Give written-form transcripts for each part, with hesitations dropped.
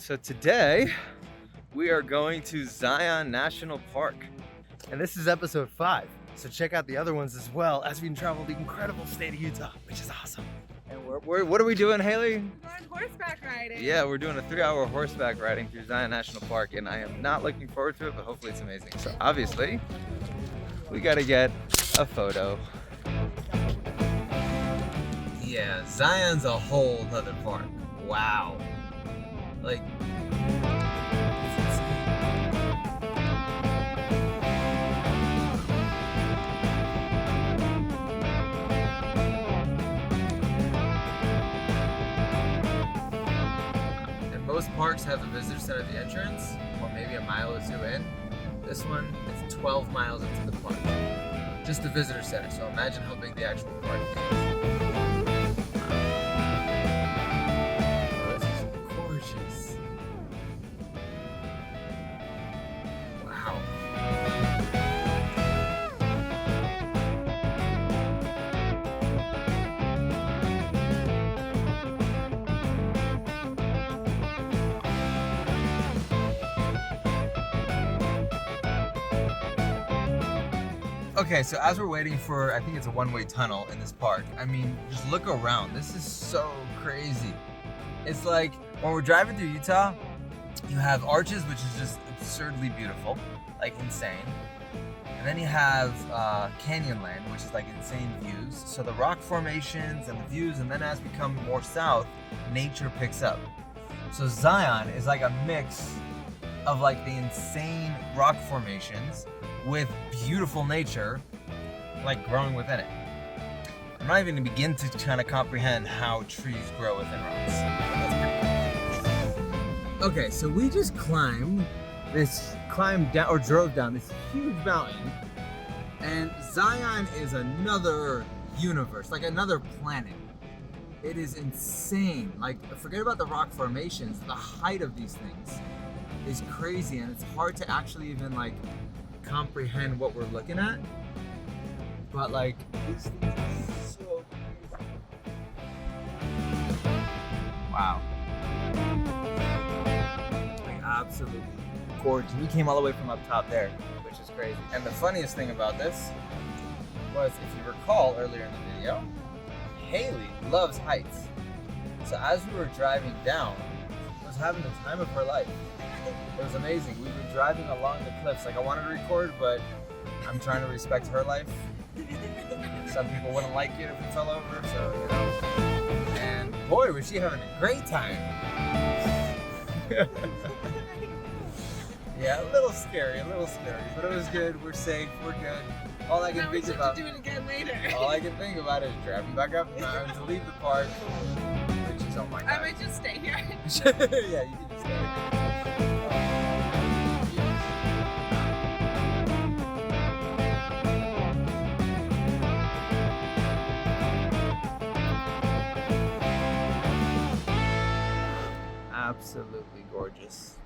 So today we are going to Zion National Park, and this is episode 5. So check out the other ones as well as we travel the incredible state of Utah, which is awesome. And what are we doing, Haley? We're going horseback riding. Yeah, we're doing a 3-hour horseback riding through Zion National Park, and I am not looking forward to it, but hopefully it's amazing. So obviously, we gotta get a photo. Yeah, Zion's a whole nother park. Wow. Like, and most parks have a visitor center at the entrance, or maybe a mile or two in. This one is 12 miles into the park. Just the visitor center, so imagine how big the actual park is. Okay, so as we're waiting for, I think it's a one-way tunnel in this park, I mean, just look around. This is so crazy. It's like, when we're driving through Utah, you have arches, which is just absurdly beautiful, like insane. And then you have Canyonland, which is like insane views. So the rock formations and the views, and then as we come more south, nature picks up. So Zion is like a mix of like the insane rock formations with beautiful nature, like growing within it. I'm not even gonna begin to kind of comprehend how trees grow within rocks. That's pretty cool. Okay, so we just drove down this huge mountain, and Zion is another universe, like another planet. It is insane. Like, forget about the rock formations. The height of these things is crazy, and it's hard to actually even like comprehend what we're looking at, but like this thing is so crazy. Wow, like absolutely gorgeous. We came all the way from up top there, which is crazy. And the funniest thing about this was, if you recall earlier in the video, Haley loves heights. So as we were driving down, she was having the time of her life. It was amazing. We were driving along the cliffs. Like, I wanted to record, but I'm trying to respect her life. Some people wouldn't like it if we fell over, so, you know. And boy, was she having a great time. Yeah, a little scary, but it was good. We're safe, we're good. All I can think about. Do it again later. All I can think about is driving back up the mountain to leave the park. Which is, oh my God. I might just stay here. Yeah, you can just stay. Absolutely gorgeous.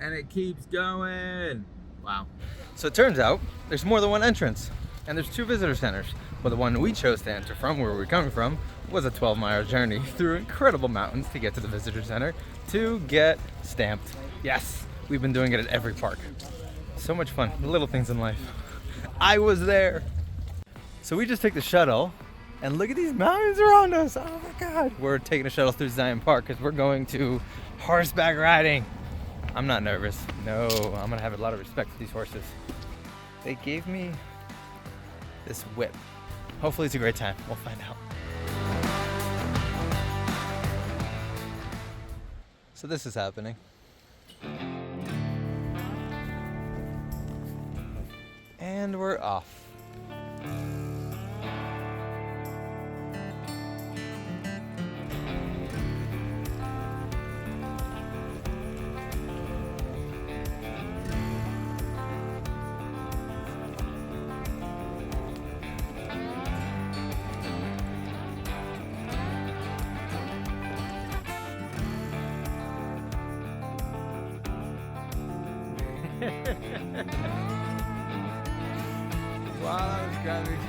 And it keeps going. Wow. So it turns out there's more than one entrance, and there's 2 visitor centers. But the one we chose to enter from, where we're coming from, was a 12-mile journey through incredible mountains to get to the visitor center to get stamped. Yes, we've been doing it at every park. So much fun, the little things in life. I was there. So we just took the shuttle, and look at these mountains around us. Oh my God. We're taking a shuttle through Zion Park because we're going to horseback riding. I'm not nervous. No, I'm gonna have a lot of respect for these horses. They gave me this whip. Hopefully it's a great time. We'll find out. So this is happening. And we're off. Wow, that was grabbing.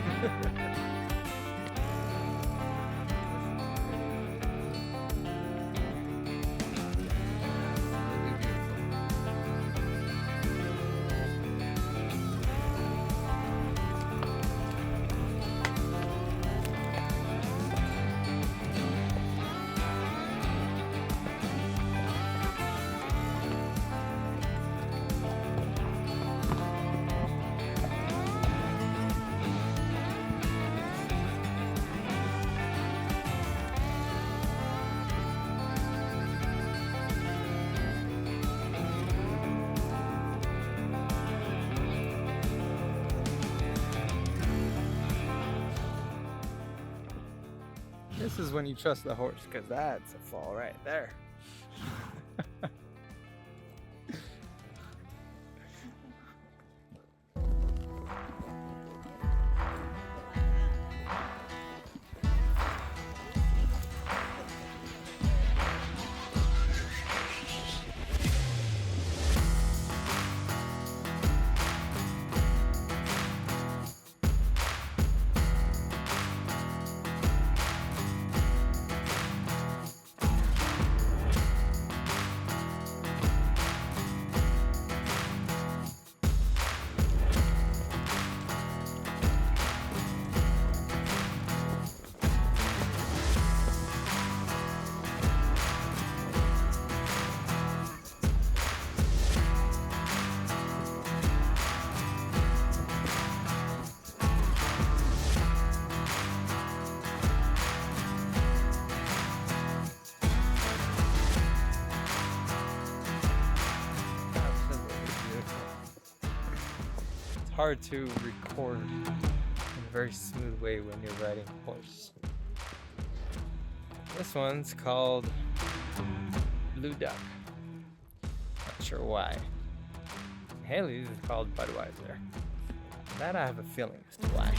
This is when you trust the horse, because that's a fall right there. Hard to record in a very smooth way when you're riding a horse. This one's called Blue Duck. Not sure why. Haley's is called Budweiser. That I have a feeling as to why.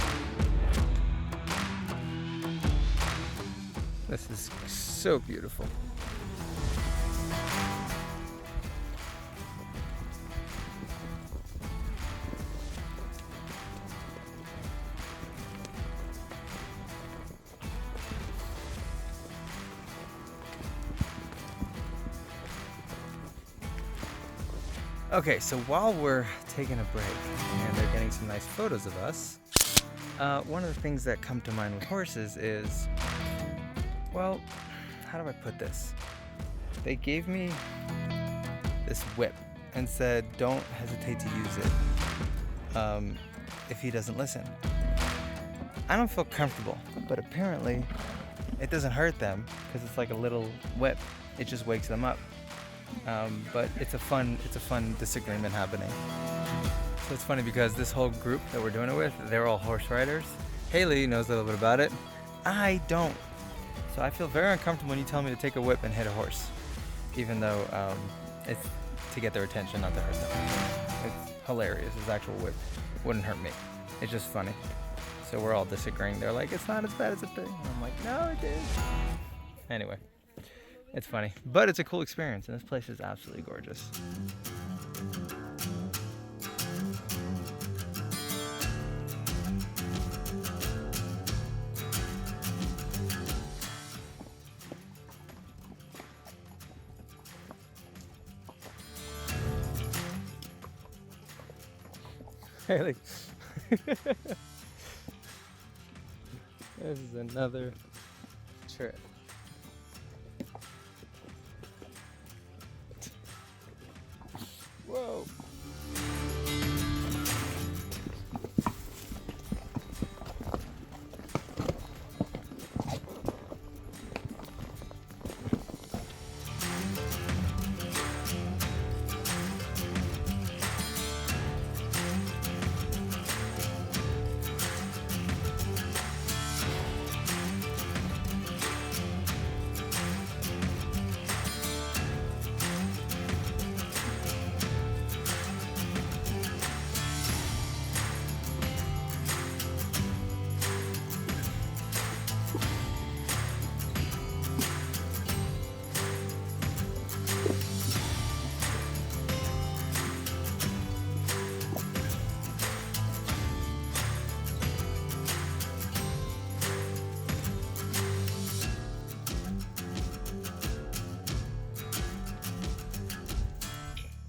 This is so beautiful. Okay, so while we're taking a break and they're getting some nice photos of us, one of the things that come to mind with horses is, well, how do I put this? They gave me this whip and said, don't hesitate to use it if he doesn't listen. I don't feel comfortable, but apparently it doesn't hurt them because it's like a little whip. It just wakes them up. But it's a fun disagreement happening. So it's funny because this whole group that we're doing it with, they're all horse riders. Haley knows a little bit about it. I don't. So I feel very uncomfortable when you tell me to take a whip and hit a horse, even though it's to get their attention, not to hurt them. It's hilarious. This actual whip wouldn't hurt me. It's just funny. So we're all disagreeing. They're like, it's not as bad as a thing. And I'm like, no, it is. Anyway. It's funny, but it's a cool experience, and this place is absolutely gorgeous. Haley. This is another trip. Whoa.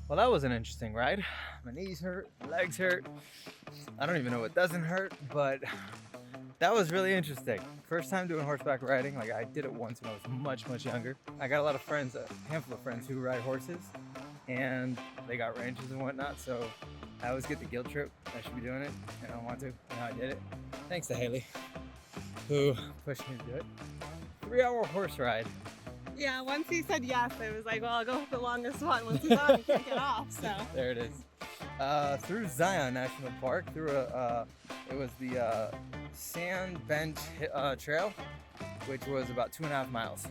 Well, that was an interesting ride. My knees hurt, my legs hurt. I don't even know what doesn't hurt, but that was really interesting. First time doing horseback riding. Like, I did it once when I was much younger. I got a lot of friends, a handful of friends who ride horses, and they got ranches and whatnot, so I always get the guilt trip. I should be doing it, and I don't want to, and now I did it. Thanks to Haley, who pushed me to do it. 3-hour horse ride Yeah, once he said yes, I was like, well, I'll go with the longest one. Once he's on, he can't get off, so. There it is. Through Zion National Park, through it was the Sand Bench Trail, which was about 2.5 miles.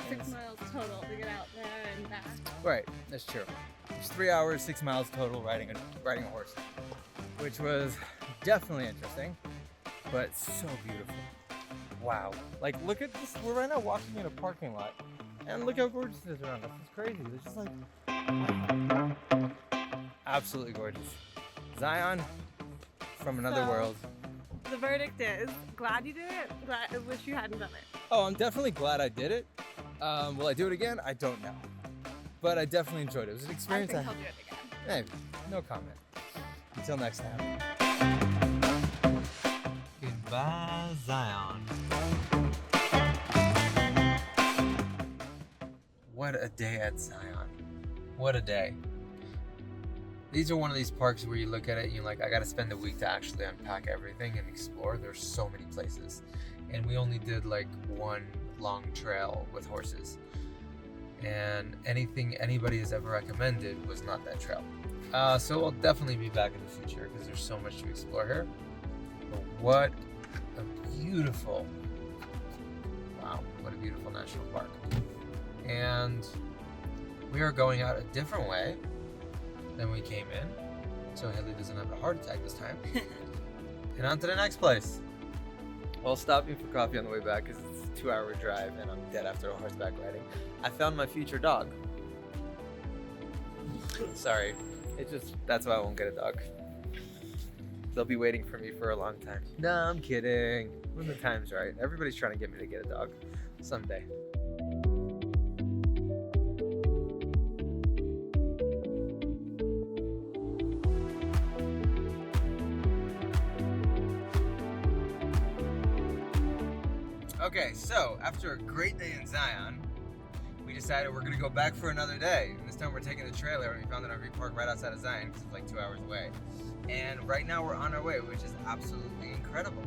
6 miles total to get out there and back. Right, that's true. It's 3 hours, 6 miles total riding a horse, which was definitely interesting, but so beautiful. Wow. Like, look at this. We're right now walking in a parking lot, and look how gorgeous it is around us. It's crazy. It's just like, wow. Absolutely gorgeous. Zion from another world. The verdict is, glad you did it, glad, I wish you hadn't done it. Oh, I'm definitely glad I did it. Will I do it again? I don't know. But I definitely enjoyed it. It was an experience. I think he'll do it again. Maybe. No comment. Until next time. Goodbye, Zion. What a day at Zion. What a day. These are one of these parks where you look at it and you're like, I gotta spend a week to actually unpack everything and explore. There's so many places. And we only did like one long trail with horses. And anything anybody has ever recommended was not that trail. So we'll definitely be back in the future because there's so much to explore here. But what a beautiful, wow, what a beautiful national park. And we are going out a different way than we came in, so Haley doesn't have a heart attack this time. And on to the next place. Well, stopping for coffee on the way back because it's a 2-hour drive and I'm dead after horseback riding. I found my future dog. Sorry, that's why I won't get a dog. They'll be waiting for me for a long time. No, I'm kidding. When the time's right. Everybody's trying to get me to get a dog someday. Okay, so after a great day in Zion, we decided we're gonna go back for another day. And this time we're taking the trailer, and we found an RV park right outside of Zion because it's like 2 hours away. And right now we're on our way, which is absolutely incredible.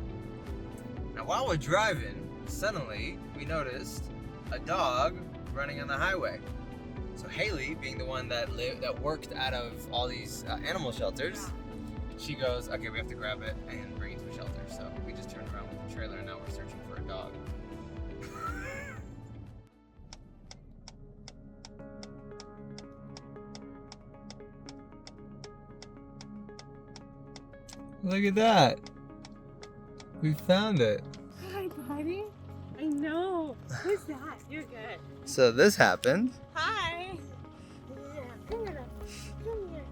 Now while we're driving, suddenly we noticed a dog running on the highway. So Haley, being the one that worked out of all these animal shelters, she goes, okay, we have to grab it and bring it to a shelter. So we just turned around with the trailer and now we're searching for a dog. Look at that. We found it. Hi, buddy. I know. Who's that? You're good. So this happened. Hi. Yeah, come here. Come here.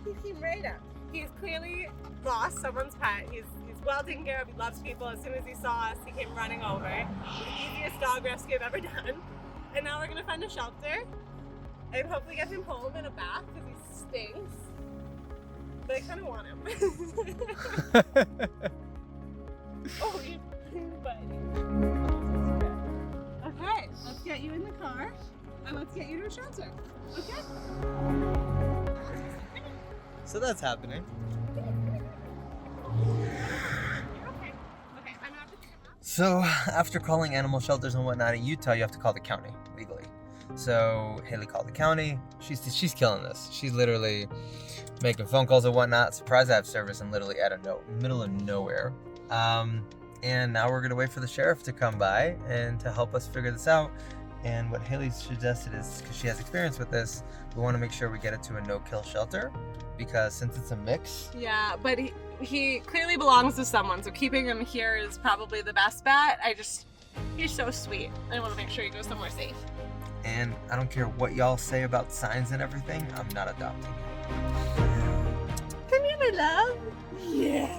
He came right up. He's clearly lost someone's pet. He's well taken care of. He loves people. As soon as he saw us, he came running over. The easiest dog rescue I've ever done. And now we're going to find a shelter and hopefully get him home in a bath because he stinks. But I kind of want him. Oh, you buddy. Okay, let's get you in the car and let's get you to a shelter. Okay? So that's happening. You're okay. Okay, I'm gonna have to pick him up. So after calling animal shelters and whatnot in Utah, you have to call the county legally. So Haley called the county. She's killing this. She's literally making phone calls and whatnot. Surprised I have service in literally out of middle of nowhere. And now we're gonna wait for the sheriff to come by and to help us figure this out. And what Haley suggested is, because she has experience with this, we want to make sure we get it to a no-kill shelter, because since it's a mix. Yeah, but he clearly belongs to someone, so keeping him here is probably the best bet. He's so sweet. I want to make sure he goes somewhere safe. And I don't care what y'all say about signs and everything, I'm not adopting him. Come here, my love. Yeah.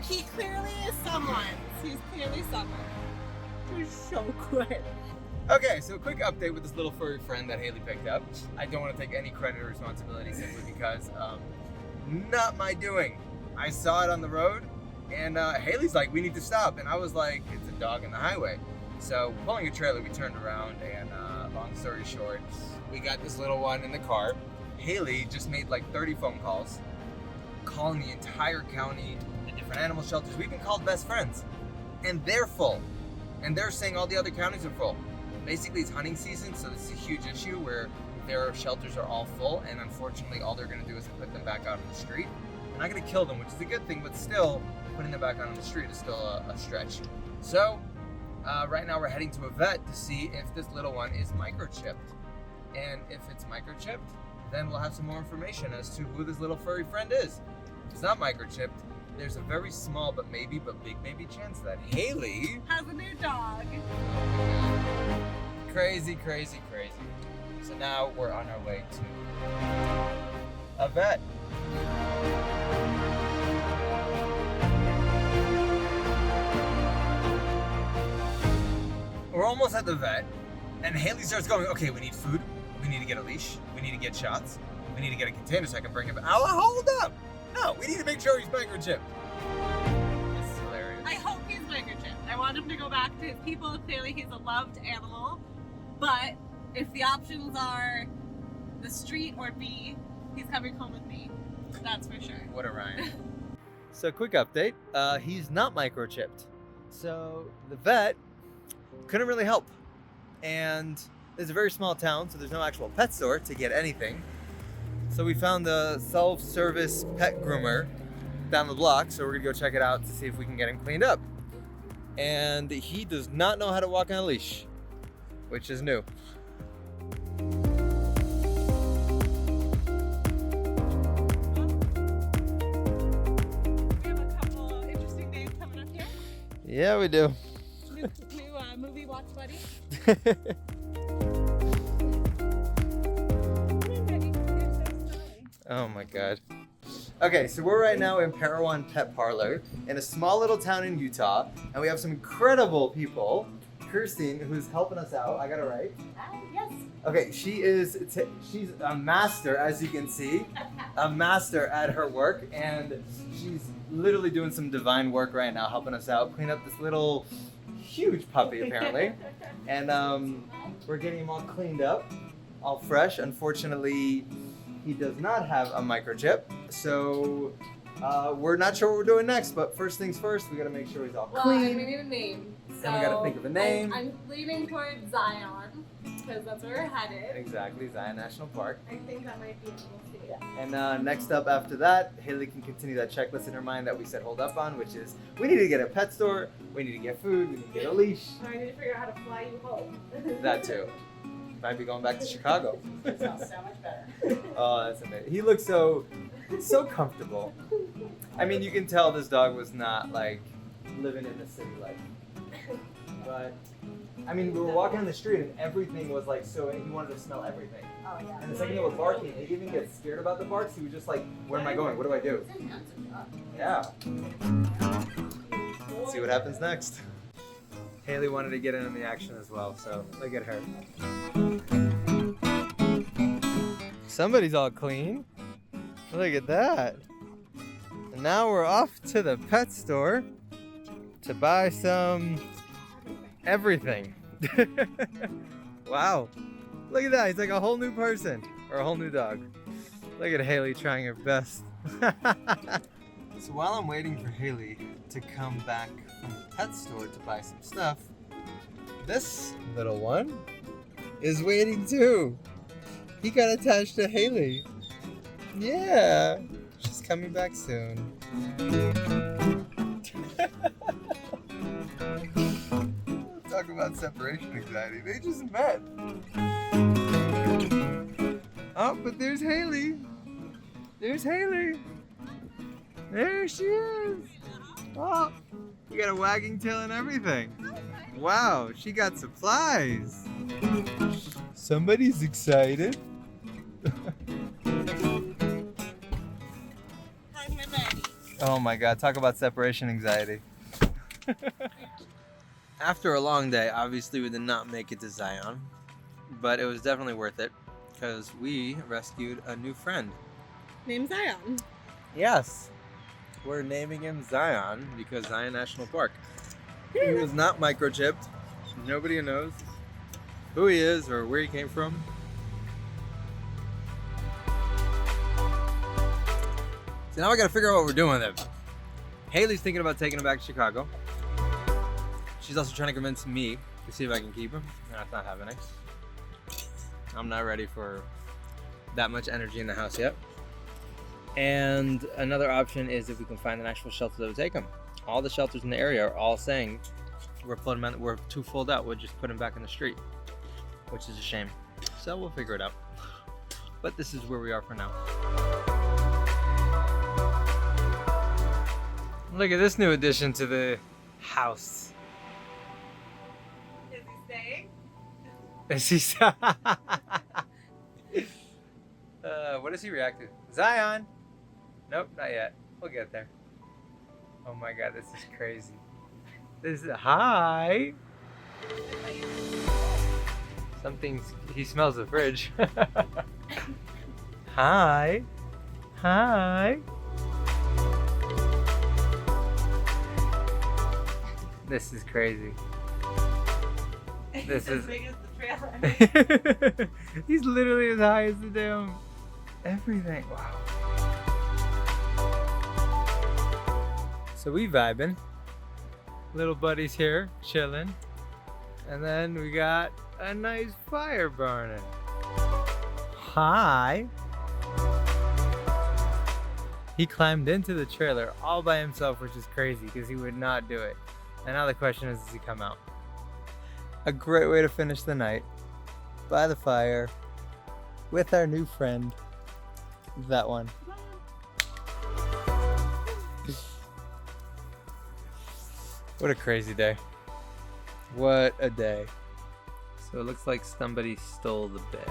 He clearly is someone. He's clearly someone. He's so good. Okay, so a quick update with this little furry friend that Haley picked up. I don't want to take any credit or responsibility simply because not my doing. I saw it on the road and Haley's like, we need to stop. And I was like, it's a dog in the highway. So pulling a trailer, we turned around and long story short, we got this little one in the car. Haley just made like 30 phone calls, calling the entire county, the different animal shelters. We even called best friends and they're full. And they're saying all the other counties are full. Basically, it's hunting season, so this is a huge issue where their shelters are all full, and unfortunately, all they're gonna do is put them back out on the street. They're not gonna kill them, which is a good thing, but still, putting them back out on the street is still a stretch. So, right now we're heading to a vet to see if this little one is microchipped. And if it's microchipped, then we'll have some more information as to who this little furry friend is. If it's not microchipped, there's a very small but big maybe chance that Haley has a new dog. Crazy. So now we're on our way to a vet. We're almost at the vet, and Haley starts going, okay, we need food, we need to get a leash, we need to get shots, we need to get a container so I can bring him back. Oh, hold up! No, we need to make sure he's microchipped. This is hilarious. I hope he's microchipped. I want him to go back to his people. Clearly he's a loved animal. But if the options are the street or B, he's coming home with me. That's for sure. What a Ryan. So quick update, he's not microchipped. So the vet couldn't really help. And it's a very small town, so there's no actual pet store to get anything. So we found a self-service pet groomer down the block, so we're gonna go check it out to see if we can get him cleaned up. And he does not know how to walk on a leash, which is new. We have a couple interesting days coming up here. Yeah, we do. New movie watch buddy. Oh my god. Okay, so we're right now in Parowan Pet Parlor in a small little town in Utah, and we have some incredible people. Kirsten, who's helping us out, I got it right? Yes. Okay, she's a master, as you can see, a master at her work, and she's literally doing some divine work right now, helping us out, clean up this little huge puppy apparently, and we're getting him all cleaned up, all fresh. Unfortunately, he does not have a microchip, so we're not sure what we're doing next, but first things first, we gotta make sure he's all clean. We need a name. So And we gotta think of a name. I'm leaning towards Zion, because that's where we're headed. Exactly, Zion National Park. I think that might be it. We'll see. And next up after that, Haley can continue that checklist in her mind that we said hold up on, which is we need to get a pet store, we need to get food, we need to get a leash. I need to figure out how to fly you home. That too. Might be going back to Chicago. That sounds so much better. Oh, that's amazing. He looks so comfortable. I mean, you can tell this dog was not like living in the city life. But I mean, we were walking on the street and everything was like so. He wanted to smell everything. Oh yeah. And the second it was barking, he didn't even get scared about the barks. He was just like, "Where am I going? What do I do?" Yeah. Let's see what happens next. Haley wanted to get in on the action as well, so look at her. Somebody's all clean. Look at that. And now we're off to the pet store to buy some everything. Wow. Look at that. He's like a whole new person or a whole new dog. Look at Haley trying her best. So while I'm waiting for Haley to come back from the pet store to buy some stuff, this little one is waiting too. He got attached to Haley. Yeah, she's coming back soon. Talk about separation anxiety. They just met. Oh, but there's Haley. There's Haley. There she is. Oh, you got a wagging tail and everything. Wow, she got supplies. Somebody's excited. How's my buddy? Oh my God, talk about separation anxiety. After a long day, obviously we did not make it to Zion, but it was definitely worth it because we rescued a new friend. Name's Zion. Yes, we're naming him Zion because Zion National Park. He was not microchipped. Nobody knows who he is or where he came from. So now we gotta figure out what we're doing with him. Haley's thinking about taking him back to Chicago. She's also trying to convince me to see if I can keep him. That's not happening. I'm not ready for that much energy in the house yet. And another option is if we can find an actual shelter that would take him. All the shelters in the area are all saying we're too full out. We'll just put him back in the street, which is a shame. So we'll figure it out. But this is where we are for now. Look at this new addition to the house. Is he staying? Is he? What does he react to? Zion? Nope, not yet. We'll get there. Oh my God, this is crazy. Hi. He smells the fridge. Hi. Hi. This is crazy. This is as big as the trailer. He's literally as high as the damn everything. Wow. So we vibing. Little buddy's here, chilling. And then we got a nice fire burning. Hi. He climbed into the trailer all by himself, which is crazy because he would not do it. And now the question is, does he come out? A great way to finish the night, by the fire, with our new friend, that one. What a crazy day. What a day. So it looks like somebody stole the bed.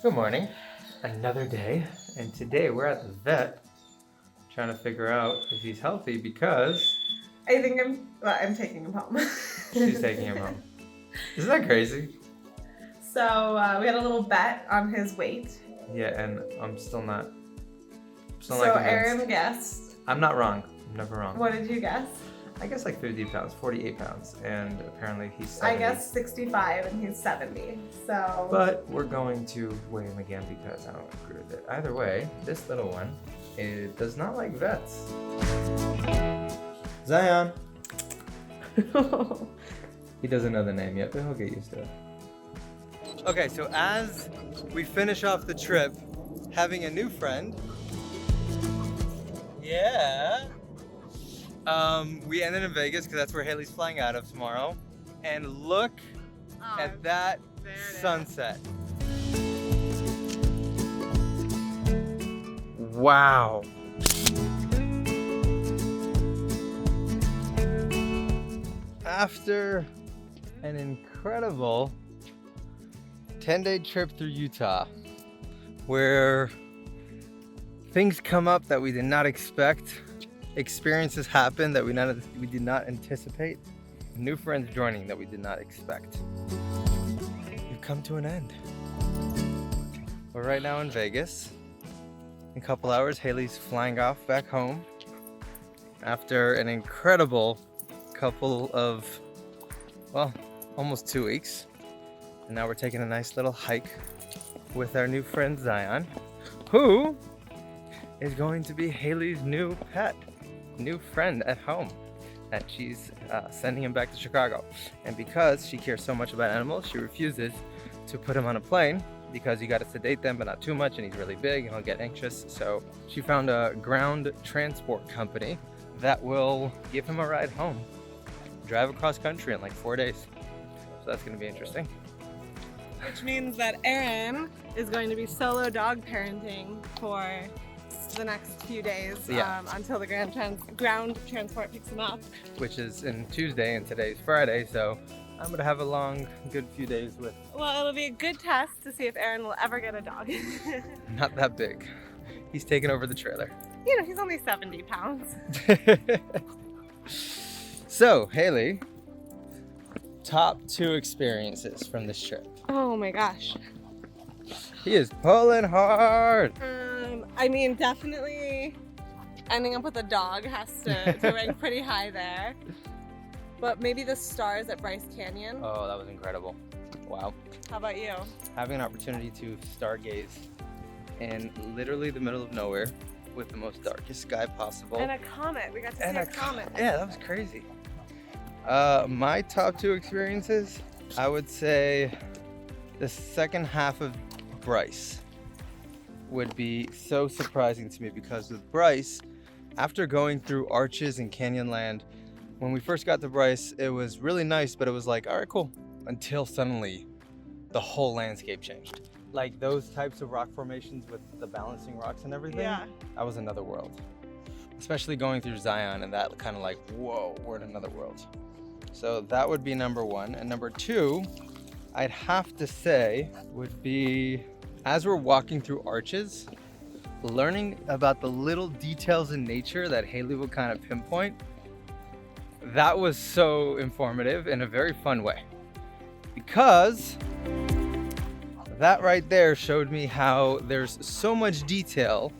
Good morning. Another day, and today we're at the vet trying to figure out if he's healthy because I think I'm taking him home. she's taking him home. Isn't that crazy? So we had a little bet on his weight. Yeah, and I'm still not So convinced. Aaron guessed. I'm not wrong. I'm never wrong. What did you guess? I guess like 50 pounds, 48 pounds, and apparently he's 70. I guess 65 and he's 70. So. But we're going to weigh him again because I don't agree with it. Either way, this little one does not like vets. Zion. He doesn't know the name yet, but he'll get used to it. Okay, so as we finish off the trip, having a new friend. Yeah. We ended in Vegas because that's where Haley's flying out of tomorrow. And look at that sunset. Wow. After an incredible 10-day trip through Utah, where things come up that we did not expect, experiences happen that we did not anticipate, new friends joining that we did not expect. We've come to an end. We're right now in Vegas. In a couple hours, Haley's flying off back home after an incredible couple of, well, almost 2 weeks. And now we're taking a nice little hike with our new friend Zion, who is going to be Haley's new pet, new friend at home. And she's sending him back to Chicago. And because she cares so much about animals, she refuses to put him on a plane because you got to sedate them, but not too much, and he's really big and he'll get anxious. So she found a ground transport company that will give him a ride home, drive across country in like 4 days. So that's going to be interesting. Which means that Aaron is going to be solo dog parenting for the next few days, until the ground transport picks him up. Which is in Tuesday and today's Friday, so I'm gonna have a long, good few days with. Well, it'll be a good test to see if Aaron will ever get a dog. Not that big. He's taking over the trailer. You know, he's only 70 pounds. So, Haley, top 2 experiences from this trip. Oh my gosh. He is pulling hard. I mean, definitely ending up with a dog has to rank pretty high there. But maybe the stars at Bryce Canyon. Oh, that was incredible. Wow. How about you? Having an opportunity to stargaze in literally the middle of nowhere with the most darkest sky possible. And a comet. We got to see a comet. Yeah, that was crazy. My top 2 experiences, I would say the second half of Bryce would be so surprising to me, because with Bryce, after going through Arches and Canyonland, when we first got to Bryce, it was really nice, but it was like, all right, cool. Until suddenly the whole landscape changed. Like those types of rock formations with the balancing rocks and everything, Yeah. that was another world. Especially going through Zion, and that kind of like, whoa, we're in another world. So that would be number 1. And number 2, I'd have to say would be, as we're walking through Arches, learning about the little details in nature that Haley would kind of pinpoint. That was so informative in a very fun way, because that right there showed me how there's so much detail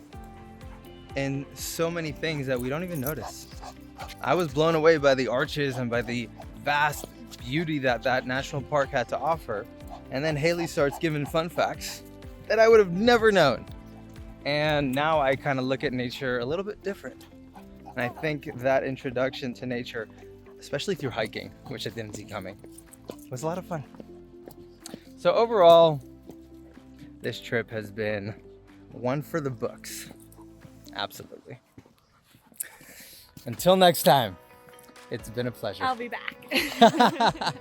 in so many things that we don't even notice. I was blown away by the arches and by the vast beauty that that national park had to offer. And then Haley starts giving fun facts that I would have never known. And now I kind of look at nature a little bit different. And I think that introduction to nature, especially through hiking, which I didn't see coming, was a lot of fun. So overall, this trip has been one for the books. Absolutely. Until next time, it's been a pleasure. I'll be back.